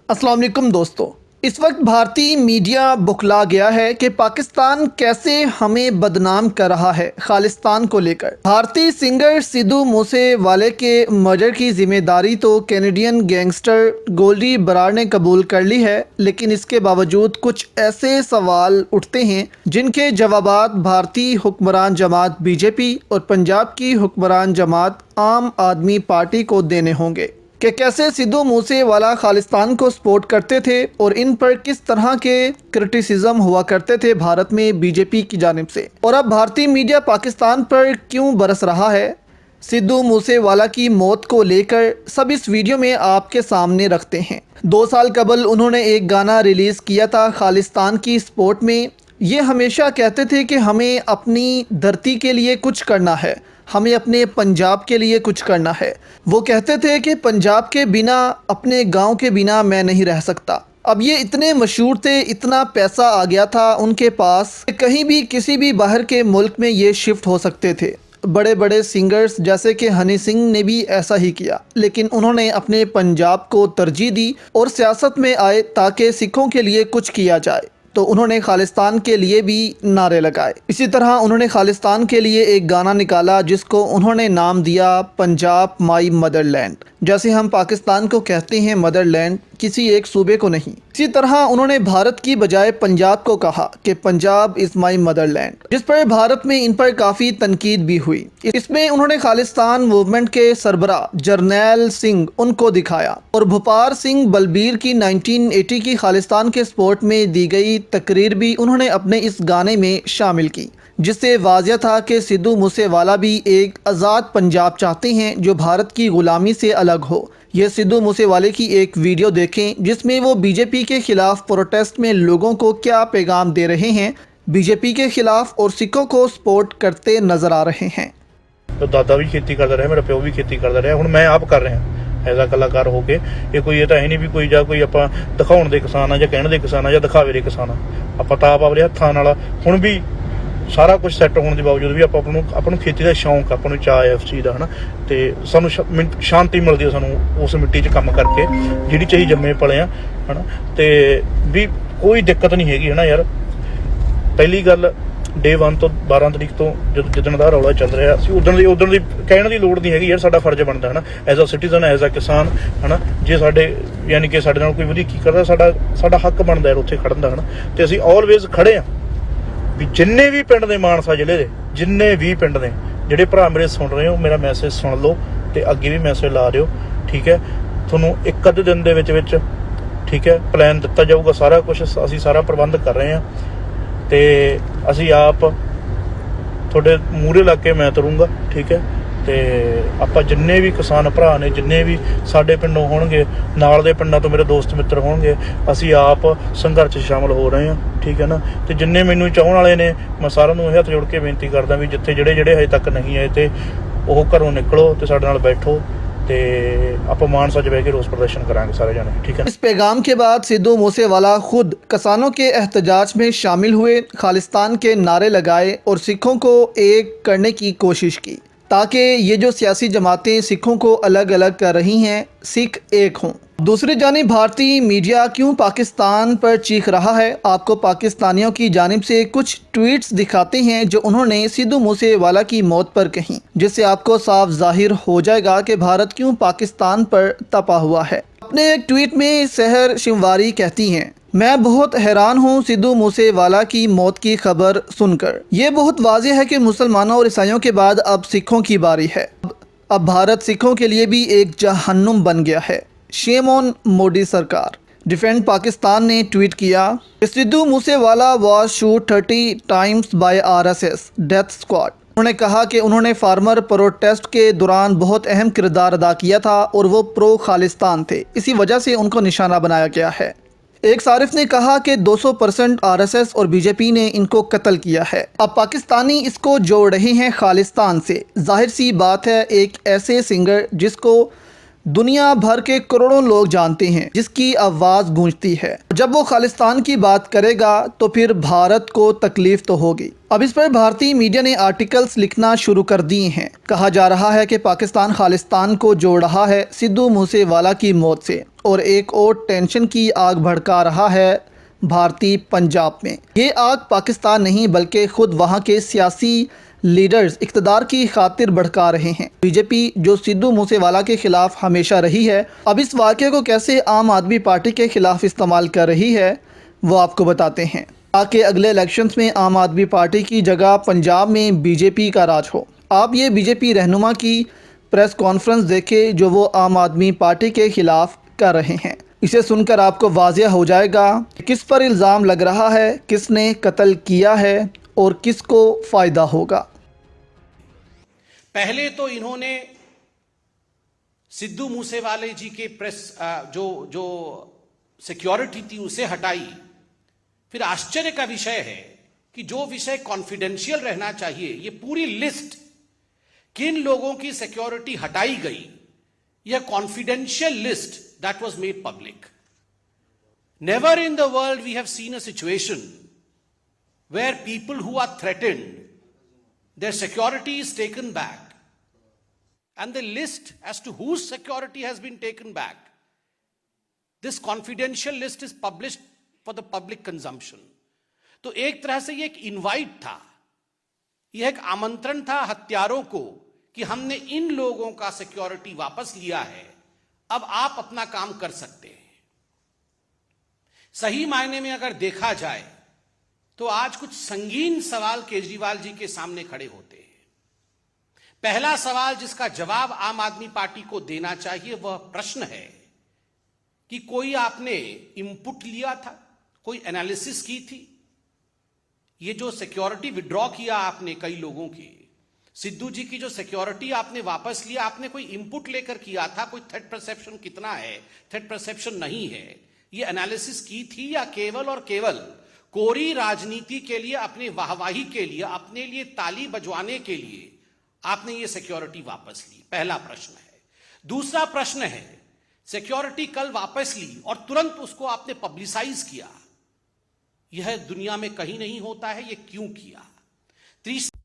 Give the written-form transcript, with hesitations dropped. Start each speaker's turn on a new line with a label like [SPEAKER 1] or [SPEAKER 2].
[SPEAKER 1] अस्सलाम वालेकुम दोस्तों। इस वक्त भारतीय मीडिया बुखला गया है कि पाकिस्तान कैसे हमें बदनाम कर रहा है खालिस्तान को लेकर। भारतीय सिंगर सिद्धू मूसेवाले के मर्डर की जिम्मेदारी तो कैनेडियन गैंगस्टर गोल्डी बरार ने कबूल कर ली है, लेकिन इसके बावजूद कुछ ऐसे सवाल उठते हैं जिनके जवाबात भारतीय हुक्मरान जमात बीजेपी और पंजाब की हुक्मरान जमात आम आदमी पार्टी को देने होंगे कि कैसे सिद्धू मूसेवाला खालिस्तान को सपोर्ट करते थे और इन पर किस तरह के क्रिटिसिज्म हुआ करते थे भारत में बीजेपी की जानिब से, और अब भारतीय मीडिया पाकिस्तान पर क्यों बरस रहा है। सिद्धू मूसेवाला की मौत को लेकर सब इस वीडियो में आपके सामने रखते हैं। 2 साल कबल उन्होंने एक गाना रिलीज़ किया था खालिस्तान की सपोर्ट में। ये हमेशा कहते थे कि हमें अपनी धरती के लिए कुछ करना है, हमें अपने पंजाब के लिए कुछ करना है। वो कहते थे कि पंजाब के बिना, अपने गांव के बिना मैं नहीं रह सकता। अब ये इतने मशहूर थे, इतना पैसा आ गया था उनके पास, कहीं भी किसी भी बाहर के मुल्क में ये शिफ्ट हो सकते थे। बड़े बड़े सिंगर्स जैसे कि हनी सिंह ने भी ऐसा ही किया, लेकिन उन्होंने अपने पंजाब को तरजीह दी और सियासत में आए ताकि सिखों के लिए कुछ किया जाए। तो उन्होंने खालिस्तान के लिए भी नारे लगाए। इसी तरह उन्होंने खालिस्तान के लिए एक गाना निकाला जिसको उन्होंने नाम दिया पंजाब माई मदरलैंड। जैसे हम पाकिस्तान को कहते हैं मदरलैंड, किसी एक सूबे को नहीं। इसी तरह उन्होंने भारत की बजाय पंजाब को कहा कि पंजाब इज़ माई मदरलैंड, जिस पर भारत में इन पर काफ़ी तनकीद भी हुई। इसमें उन्होंने खालिस्तान मूवमेंट के सरबराह जरनैल सिंह उनको दिखाया और भूपाल सिंह बलबीर की 1980 की खालिस्तान के सपोर्ट में दी गई तकरीर भी उन्होंने अपने इस गाने में शामिल की, जिससे वाज़िह था कि सिद्धू मूसेवाला भी एक आज़ाद पंजाब चाहते हैं जो भारत की ग़ुलामी से अलग हो। ये सिद्धू मूसेवाले की एक वीडियो देखें जिसमें वो बीजेपी के खिलाफ प्रोटेस्ट में लोगों को क्या पैगाम दे रहे हैं, बीजेपी के खिलाफ और सिखों को सपोर्ट करते नज़र आ रहे हैं।
[SPEAKER 2] तो दादा भी खेती करता रहा, मेरा प्यो भी खेती करता रहा, हुण मैं आप कर रहा एज अ कलाकार हो के। ये कोई तो है नहीं भी कोई कोई आप दिखाने के किसान आ, कहने के किसान आ, या दिखावे के किसान आ। आप तो आप अपने हत्थां नाल हुण भी सारा कुछ सैट होने के बावजूद भी ਆਪਾਂ ਨੂੰ खेती का शौक, ਆਪਾਂ ਨੂੰ चाह है उस चीज़ का, है ना। तो सानू शांति मिलती है सानू उस मिट्टी 'ਚ काम करके जिहड़ी 'ਚ ਅਸੀਂ जम्मे पले हैं, है ना। तो भी कोई दिक्कत नहीं हैगी, है ना यार। पहली गल डे 1 तो 12 तरीक तो जिदण दा रौला चल रहा असीं उदण दी कहण दी लोड़ नहीं हैगी यार। साडा फर्ज बनता है ना as a citizen, as a किसान, है ना। जे साडे यानी कि साडे नाल कोई वधीकी करदा, साडा हक बनदा है उत्थे खड़न दा, है ना। तो असीं ऑलवेज खड़े हाँ भी जिन्ने भी पिंड ने मानसा जिले के जिन्ने भी पिंड ने ਜਿਹੜੇ ਭਰਾ ਮੇਰੇ सुन रहे हो, मेरा मैसेज सुन लो तो अगे भी मैसेज ला रहे हो, ठीक है। ਤੁਹਾਨੂੰ एक अद्धे दिन ਦੇ ਵਿੱਚ ठीक है प्लान दिता जाऊगा, सारा कुछ ਅਸੀਂ सारा प्रबंध कर रहे हैं। तो ਅਸੀਂ आप ਤੁਹਾਡੇ ਮੂਹਰੇ ਲਾ ਕੇ मैं तुरूंगा, ठीक है। तो ਆਪਾਂ जिन्ने भी किसान भरा ने, जिन्ने भी साडे पिंडों होणगे, नाल दे पिंडां तो मेरे दोस्त मित्र होणगे, ਅਸੀਂ आप संघर्ष शामिल हो रहे हैं, ठीक है ना। तो जिन्ने मैनू चाहण वाले ने, मैं सारिਆਂ ਨੂੰ हथ जोड़ के बेनती करदा भी जिथे ਜਿਹੜੇ हजे तक नहीं आए तो ਉਹ घरों निकलो तो साडे नाल बैठो, तो आप मानसा च बह के रोस प्रदर्शन करांगे सारे जाने, ठीक है।
[SPEAKER 1] इस पैगाम के बाद सिद्धू मूसेवाला खुद किसानों के एहतजाज में शामिल हुए, खालिस्तान के नारे लगाए और सिखों को एक करने की कोशिश की ताकि ये जो सियासी जमातें सिखों को अलग अलग कर रही हैं, सिख एक हों। दूसरी जानिब भारतीय मीडिया क्यों पाकिस्तान पर चीख रहा है, आपको पाकिस्तानियों की जानिब से कुछ ट्वीट्स दिखाते हैं जो उन्होंने सिद्धू मूसेवाला की मौत पर कहीं, जिससे आपको साफ जाहिर हो जाएगा कि भारत क्यों पाकिस्तान पर तपा हुआ है। अपने एक ट्वीट में सहर शिववारी कहती हैं, मैं बहुत हैरान हूँ सिद्धू मूसेवाला की मौत की खबर सुनकर। ये बहुत वाज़ेह है कि मुसलमानों और ईसाइयों के बाद अब सिखों की बारी है। अब भारत सिखों के लिए भी एक जहन्नुम बन गया है। शेम ऑन मोदी सरकार। डिफेंड पाकिस्तान ने ट्वीट किया, Sidhu Moosewala was shoot 30 times bye RSS death squad. उन्होंने कहा कि उन्होंने फार्मर प्रोटेस्ट के दौरान बहुत अहम किरदार अदा किया था और वो प्रो खालिस्तान थे, इसी वजह से उनको निशाना बनाया गया है। एक सारिफ ने कहा कि 200% RSS और बीजेपी ने इनको कत्ल किया है। अब पाकिस्तानी इसको जोड़ रहे हैं खालिस्तान से। जाहिर सी बात है, एक ऐसे सिंगर जिसको दुनिया भर के करोड़ों लोग जानते हैं, जिसकी आवाज़ गूंजती है, जब वो खालिस्तान की बात करेगा तो फिर भारत को तकलीफ़ तो होगी। अब इस पर भारतीय मीडिया ने आर्टिकल्स लिखना शुरू कर दिए हैं। कहा जा रहा है कि पाकिस्तान खालिस्तान को जोड़ रहा है सिद्धू मूसेवाला की मौत से, और एक और टेंशन की आग भड़का रहा है भारतीय पंजाब में। ये आग पाकिस्तान नहीं बल्कि खुद वहाँ के सियासी लीडर्स इक़्तिदार की खातिर भड़का रहे हैं। बीजेपी जो सिद्धू मूसेवाला के खिलाफ हमेशा रही है, अब इस वाक़े को कैसे आम आदमी पार्टी के खिलाफ इस्तेमाल कर रही है वो आपको बताते हैं, ताकि अगले इलेक्शंस में आम आदमी पार्टी की जगह पंजाब में बीजेपी का राज हो। आप ये बीजेपी रहनुमा की प्रेस कॉन्फ्रेंस देखें जो वो आम आदमी पार्टी के खिलाफ कर रहे हैं। इसे सुनकर आपको वाज़ेह हो जाएगा कि किस पर इल्ज़ाम लग रहा है, किसने कत्ल किया है और किसको फ़ायदा होगा।
[SPEAKER 3] पहले तो इन्होंने सिद्धू मूसेवाले जी के प्रेस जो सिक्योरिटी थी उसे हटाई। फिर आश्चर्य का विषय है कि जो विषय कॉन्फिडेंशियल रहना चाहिए, ये पूरी लिस्ट किन लोगों की सिक्योरिटी हटाई गई, यह confidential list that was made public. Never in the world we have seen a situation where people who are threatened, their security is taken back, and the list as to whose security has been taken back, this confidential list is published for the public consumption. तो एक तरह से ये एक invite था, यह एक आमंत्रण था हत्यारों को कि हमने इन लोगों का सिक्योरिटी वापस लिया है, अब आप अपना काम कर सकते हैं। सही मायने में अगर देखा जाए तो आज कुछ संगीन सवाल केजरीवाल जी के सामने खड़े होते हैं। पहला सवाल जिसका जवाब आम आदमी पार्टी को देना चाहिए वह प्रश्न है कि कोई आपने इनपुट लिया था, कोई एनालिसिस की थी? ये जो सिक्योरिटी विड्रॉ किया आपने कई लोगों की, सिद्धू जी की जो सिक्योरिटी आपने वापस लिया, आपने कोई इनपुट लेकर किया था? कोई थ्रेट परसेप्शन कितना है, थ्रेट परसेप्शन नहीं है, ये एनालिसिस की थी या केवल और केवल कोरी राजनीति के लिए, अपने वाहवाही के लिए, अपने लिए ताली बजवाने के लिए आपने ये सिक्योरिटी वापस ली? पहला प्रश्न है। दूसरा प्रश्न है, सिक्योरिटी कल वापस ली और तुरंत उसको आपने पब्लिसाइज किया, यह दुनिया में कहीं नहीं होता है, ये क्यों किया? तीसरा